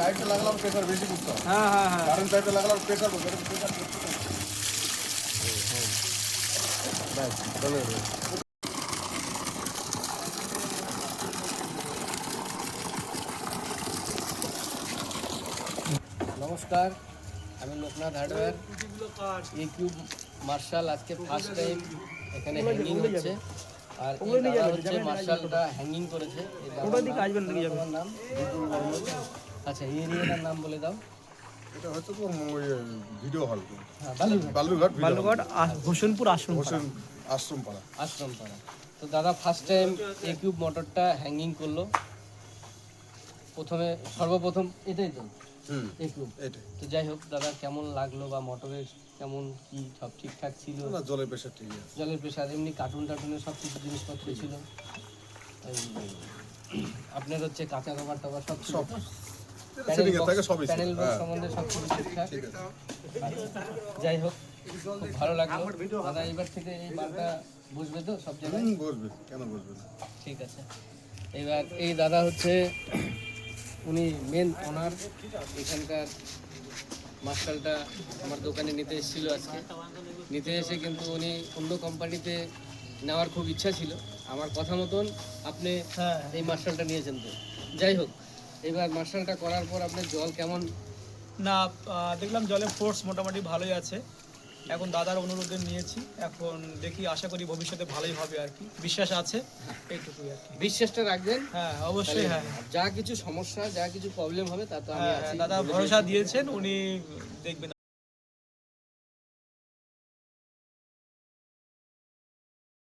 লাইটটা লাগালাম প্রেসার বেশি করতে হবে। হ্যাঁ হ্যাঁ হ্যাঁ কারেন্ট লাইটটা লাগালাম প্রেসার প্রেসার নমস্কার, আমি লোকনাথ হার্ডওয়্যার। এই কিউব মার্শাল আজকে ফার্স্ট টাইম এখানে হ্যাঙ্গিং হচ্ছে। আর এই দাদা হচ্ছে মার্শালটা হ্যাঙ্গিং করেছে। এই দাদার নাম বিপুল বর্মন। আচ্ছা, এই এরিয়াটার নাম বলে দাও। এটা হচ্ছে তো ভিডিও হল, হ্যাঁ, বালুরঘাট বালুঘাট হোসেনপুর আশ্রম হোসেন আশ্রম পাড়া। আশ্রমপাড়া। তো দাদা ফার্স্ট টাইম এই কিউব মোটরটা হ্যাঙ্গিং করলো। সর্বপ্রথম এটাই তো এই কিউব। এটাই তো যাই হোক দাদা, কেমন লাগলো বা মোটরের কেমন কি সব ঠিকঠাক ছিল? না, জলের প্রেশার ঠিক আছে। জলের প্রেশার এমনি টার্টুনের সব কিছু জিনিসপত্র ছিল। আপনার হচ্ছে কাঁচা রবার টবার সব ছিল সব তো? সেটিং এর থেকে সবই ছিল। প্যানেল বক্স হ্যাঁ, সম্বন্ধে সব কিছু ঠিকঠাক। ঠিক আছে। যাই হোক, খুব ভালো লাগলো দাদা। এবার থেকে এই মালটা বুঝবে তো সব জায়গায়? বসবে, কেন বসবে না? ঠিক আছে। এবার এই দাদা হচ্ছে উনি মেন ওনার। এখানকার মার্শালটা আমার দোকানে নিতে এসেছিলো আজকে। নিতে এসে কিন্তু উনি অন্য কোম্পানিতে নেওয়ার খুব ইচ্ছা ছিল। আমার কথা মতন আপনি এই মার্শালটা নিয়েছেন। তো যাই হোক, এবার মার্শালটা করার পর আপনার জল কেমন? না, দেখলাম জলের ফোর্স মোটামুটি ভালোই আছে। এখন দাদার অনুরোধে নিয়েছি, এখন দেখি, আশা করি ভবিষ্যতে ভালোই হবে আর কি, বিশ্বাস আছে এইটুকুই আর কি। বিশ্বাসটা রাখবেন। হ্যাঁ অবশ্যই, হ্যাঁ যা কিছু সমস্যা, যা কিছু প্রবলেম হবে তা তো আমি আছি। দাদা ভরসা দিয়েছেন, উনি দেখবেন।